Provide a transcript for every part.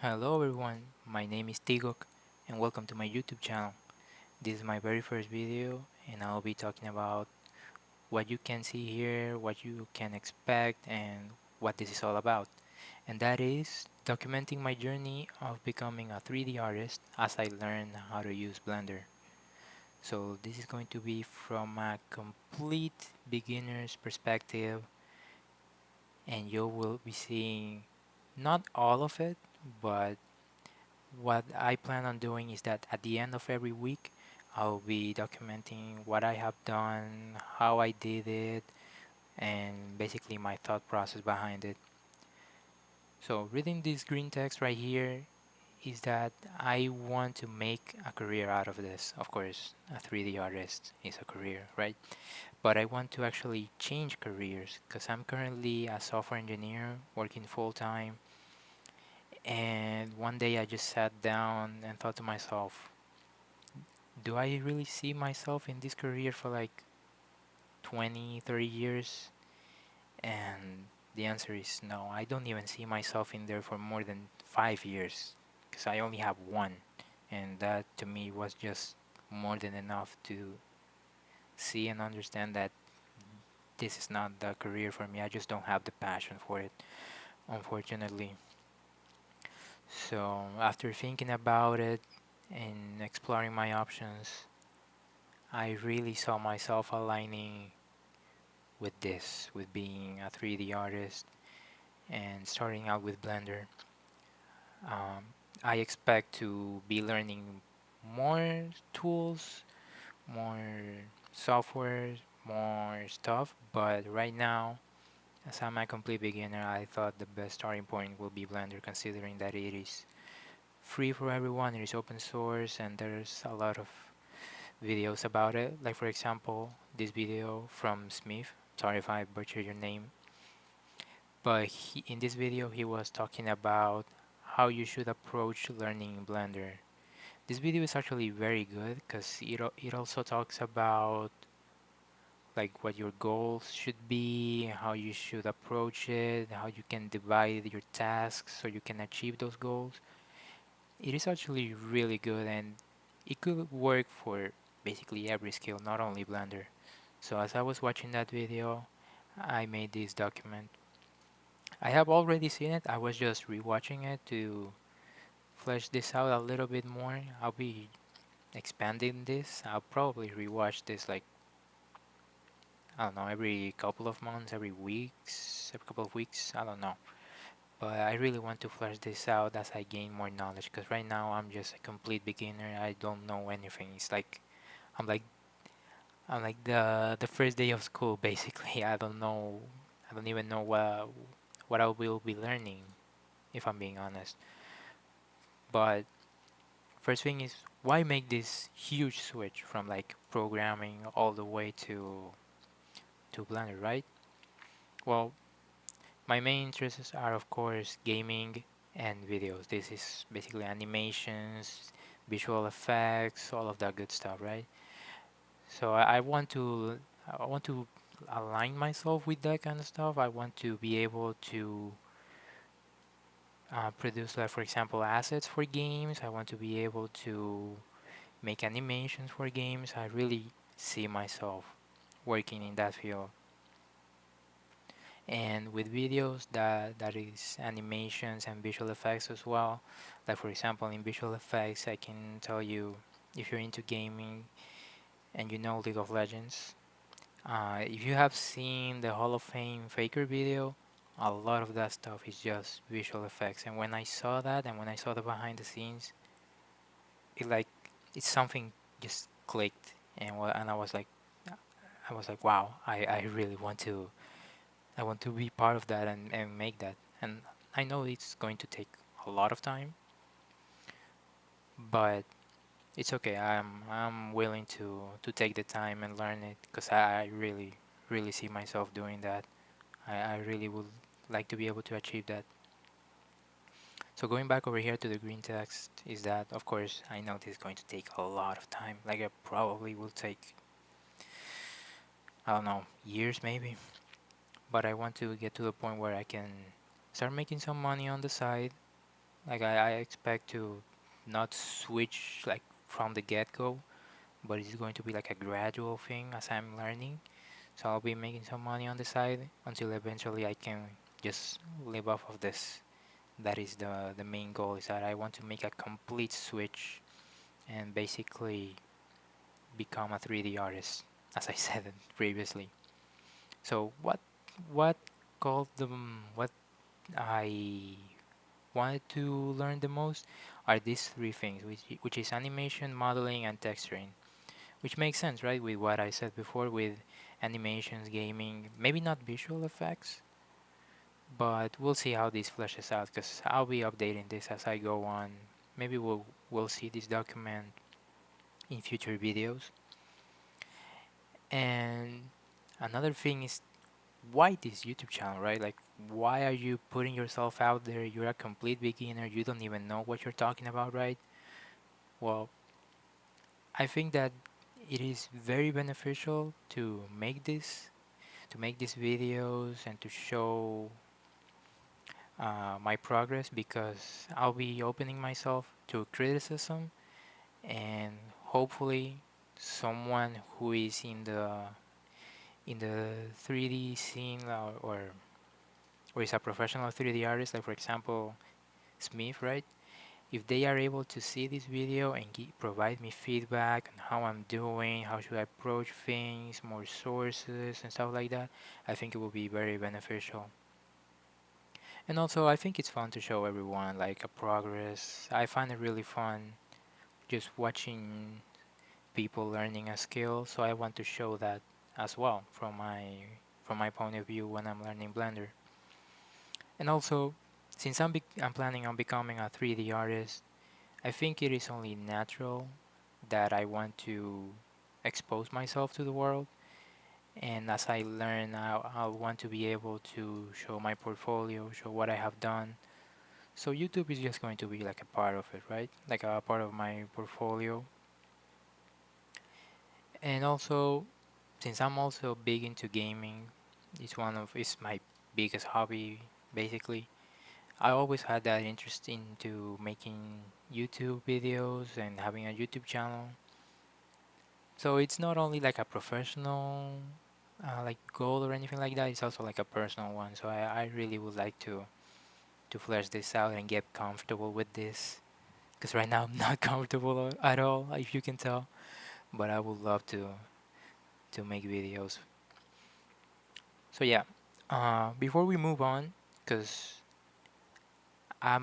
Hello everyone, my name is Tigok and welcome to my YouTube channel. This is my very first video and I'll be talking about what you can see here, what you can expect and what this is all about. And that is documenting my journey of becoming a 3D artist as I learn how to use Blender. So this is going to be from a complete beginner's perspective and you will be seeing not all of it, but what I plan on doing is that at the end of every week, I'll be documenting what I have done, how I did it, and basically my thought process behind it. So, reading this green text right here is that I want to make a career out of this. Of course, a 3D artist is a career, right? But I want to actually change careers because I'm currently a software engineer working full time. And one day I just sat down and thought to myself, do I really see myself in this career for like 20, 30 years? And the answer is no. I don't even see myself in there for more than 5 years because I only have one. And that to me was just more than enough to see and understand that this is not the career for me. I just don't have the passion for it, unfortunately. So after thinking about it and exploring my options, I really saw myself aligning with this, with being a 3D artist and starting out with Blender. Um, I expect to be learning more tools, more software, more stuff, but right now, as I'm a complete beginner, I thought the best starting point will be Blender, considering that it is free for everyone, it is open source, and there's a lot of videos about it. Like, for example, this video from Smith. Sorry if I butchered your name, but in this video he was talking about how you should approach learning Blender. This video is actually very good because it also talks about like what your goals should be, how you should approach it, how you can divide your tasks so you can achieve those goals. It is actually really good and it could work for basically every skill, not only Blender. So as I was watching that video, I made this document. I have already seen it. I was just rewatching it to flesh this out a little bit more. I'll be expanding this. I'll probably rewatch this like I don't know, every couple of months, every couple of weeks, I don't know. But I really want to flesh this out as I gain more knowledge because right now I'm just a complete beginner. I don't know anything. It's like I'm like I'm like the first day of school basically. I don't know. I don't even know what I will be learning if I'm being honest. But first thing is, why make this huge switch from like programming all the way to Blender, right? Well, my main interests are of course gaming and videos. This is basically animations, visual effects, all of that good stuff, right? So I want to align myself with that kind of stuff. I want to be able to produce, like for example, assets for games. I want to be able to make animations for games. I really see myself working in that field. And with videos, that is animations and visual effects as well. Like for example, in visual effects, I can tell you if you're into gaming and you know League of Legends, if you have seen the Hall of Fame Faker video, a lot of that stuff is just visual effects. And when I saw that, and when I saw the behind the scenes, it like it's something just clicked, and I was like, wow, I really want to I want to be part of that and make that. And I know it's going to take a lot of time, but it's okay. I'm willing to take the time and learn it because I really really see myself doing that. I really would like to be able to achieve that. So going back over here to the green text is that of course I know this is going to take a lot of time. Like it probably will take I don't know years maybe, but I want to get to the point where I can start making some money on the side Like I expect to not switch like from the get-go, but it's going to be like a gradual thing as I'm learning. So I'll be making some money on the side until eventually I can just live off of this. That is the main goal, is that I want to make a complete switch and basically become a 3D artist, as I said previously. So what called them what I wanted to learn the most are these three things, which is animation, modeling, and texturing. Which makes sense, right? With what I said before, with animations, gaming, maybe not visual effects, but we'll see how this fleshes out. Because I'll be updating this as I go on. Maybe we'll see this document in future videos. And another thing is, why this YouTube channel, right? Like, why are you putting yourself out there? You're a complete beginner. You don't even know what you're talking about, right? Well, I think that it is very beneficial to make these videos and to show my progress, because I'll be opening myself to criticism, and hopefully someone who is in the 3D scene, or is a professional 3D artist, like for example Smith, right? If they are able to see this video and provide me feedback on how I'm doing, how should I approach things, more sources and stuff like that, I think it will be very beneficial. And also, I think it's fun to show everyone like a progress. I find it really fun just watching people learning a skill, so I want to show that as well from my point of view when I'm learning Blender. And also, since I'm planning on becoming a 3D artist, I think it is only natural that I want to expose myself to the world. And as I learn, I'll want to be able to show my portfolio, show what I have done. So YouTube is just going to be like a part of it, right? Like a part of my portfolio. And also, since I'm also big into gaming, it's my biggest hobby basically. I always had that interest into making YouTube videos and having a YouTube channel. So it's not only like a professional like goal or anything like that. It's also like a personal one. So I really would like to flesh this out and get comfortable with this. Because right now I'm not comfortable at all, if you can tell. But I would love to make videos. So yeah, before we move on, because I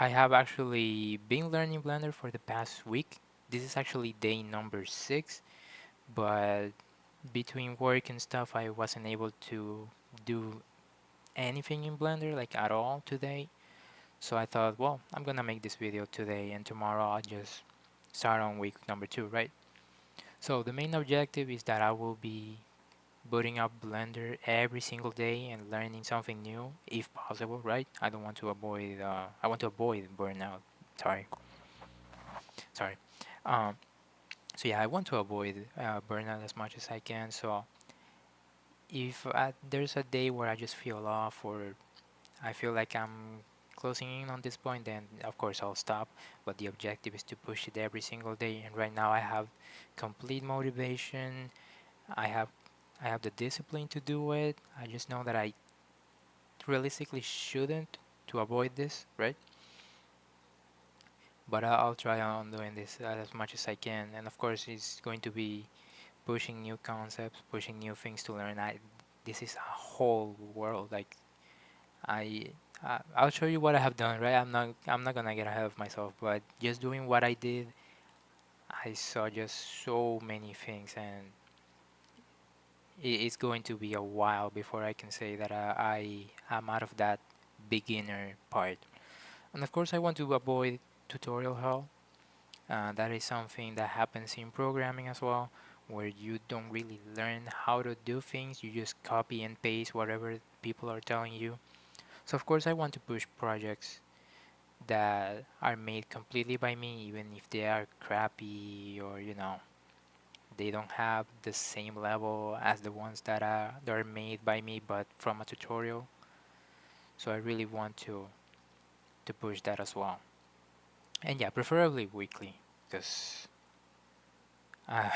have actually been learning Blender for the past week. This is actually day number 6, but between work and stuff, I wasn't able to do anything in Blender like at all today. So I thought, well, I'm gonna make this video today, and tomorrow I'll just start on week number 2, right? So the main objective is that I will be booting up Blender every single day and learning something new, if possible, right? I want to avoid burnout. Sorry, sorry. Um, so yeah, I want to avoid burnout as much as I can. So if there's a day where I just feel off, or I feel like I'm closing in on this point, then of course I'll stop. But the objective is to push it every single day. And right now I have complete motivation. I have I have the discipline to do it. I just know that I realistically shouldn't, to avoid this, right? But I'll try on doing this as much as I can. And of course, it's going to be pushing new concepts, pushing new things to learn. This is a whole world. Like I, I'll show you what I have done, right? I'm not gonna get ahead of myself, but just doing what I did, I saw just so many things, and it's going to be a while before I can say that I am out of that beginner part. And of course, I want to avoid tutorial hell. That is something that happens in programming as well, where you don't really learn how to do things. You just copy and paste whatever people are telling you. So of course, I want to push projects that are made completely by me, even if they are crappy, or they don't have the same level as the ones that are made by me, but from a tutorial. So I really want to push that as well. And yeah, preferably weekly, because uh,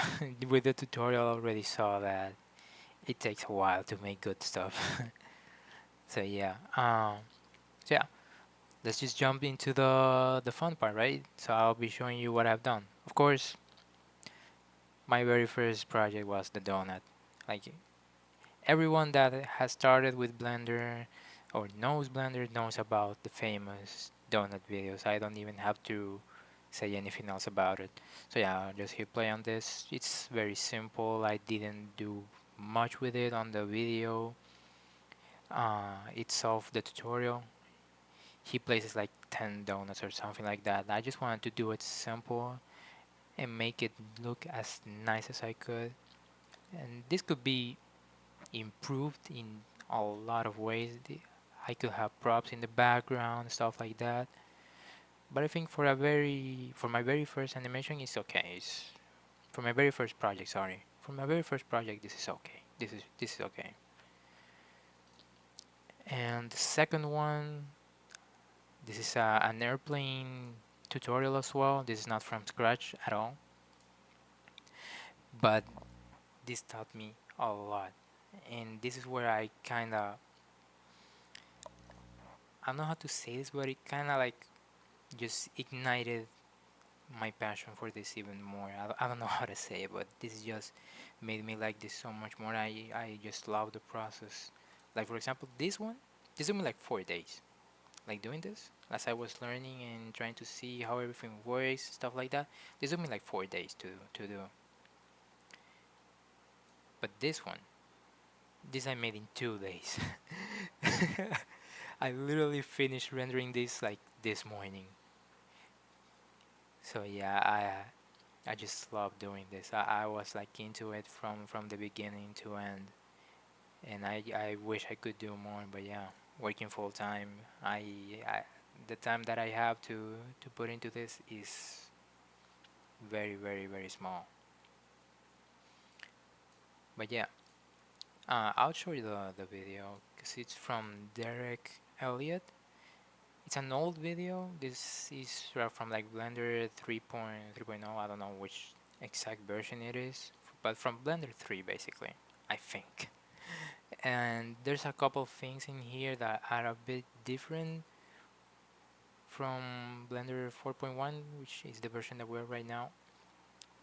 with the tutorial I already saw that it takes a while to make good stuff. So yeah, so yeah, let's just jump into the fun part, right? So I'll be showing you what I've done. Of course, my very first project was the donut. Like everyone that has started with Blender or knows Blender knows about the famous donut videos. I don't even have to say anything else about it. So yeah, just hit play on this. It's very simple. I didn't do much with it on the video itself, the tutorial. He places like 10 donuts or something like that. I just wanted to do it simple and make it look as nice as I could. And this could be improved in a lot of ways. I could have props in the background, stuff like that. But I think for my very first animation, it's okay. For my very first project, sorry. For my very first project, this is okay. This is okay. And the second one, this is an airplane tutorial as well. This is not from scratch at all, but this taught me a lot. And this is where I don't know how to say this, but it kind of like just ignited my passion for this even more. I don't know how to say it, but this just made me like this so much more. I just love the process. Like for example, this took me like 4 days. Like doing this, as I was learning and trying to see how everything works, stuff like that. This took me like 4 days to do. But this I made in 2 days. I literally finished rendering this like this morning. So yeah, I just love doing this. I was like into it from the beginning to end, and I wish I could do more, but yeah, working full time, I the time that I have to put into this is very small. But yeah, I'll show you the video because it's from Derek Elliott. It's an old video. This is from like Blender 3.3.0. I don't know which exact version it is, but from Blender 3 basically, I think. And there's a couple things in here that are a bit different from Blender 4.1, which is the version that we're right now.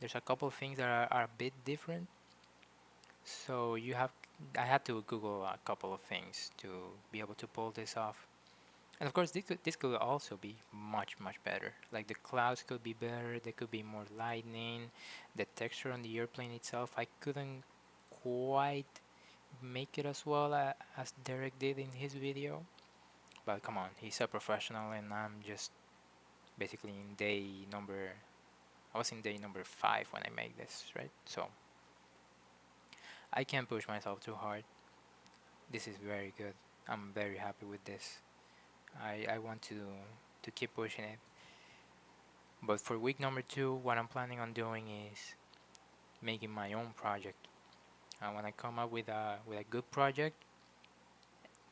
There's a couple things that are a bit different. So I had to Google a couple of things to be able to pull this off. And of course, this could also be much better. Like the clouds could be better. There could be more lightning. The texture on the airplane itself, I couldn't quite make it as well as Derek did in his video. But come on, he's a professional, and I'm just basically in day number. I was in day number 5 when I made this, right? So I can't push myself too hard. This is very good. I'm very happy with this. I want to keep pushing it. But for week number 2, what I'm planning on doing is making my own project. I want to come up with a good project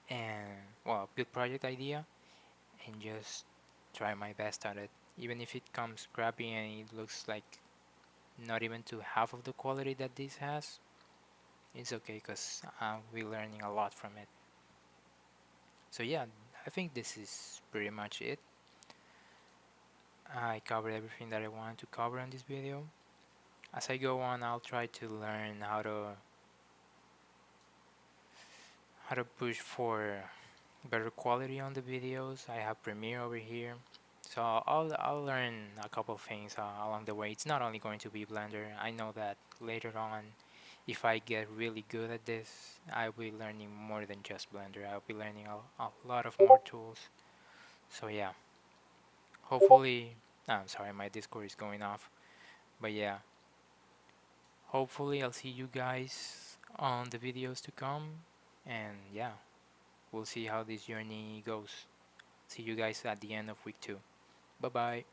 and well, good project idea, and just try my best at it. Even if it comes crappy and it looks like not even to half of the quality that this has, it's okay because I'll be learning a lot from it. So yeah, I think this is pretty much it. I covered everything that I wanted to cover in this video. As I go on, I'll try to learn how to push for better quality on the videos. I have Premiere over here, so I'll learn a couple things along the way. It's not only going to be Blender. I know that later on, if I get really good at this, I'll be learning more than just Blender. I'll be learning a lot of more tools. So yeah, hopefully, I'm sorry, my Discord is going off, but yeah, hopefully I'll see you guys on the videos to come, and yeah, we'll see how this journey goes. See you guys at the end of week 2. Bye bye.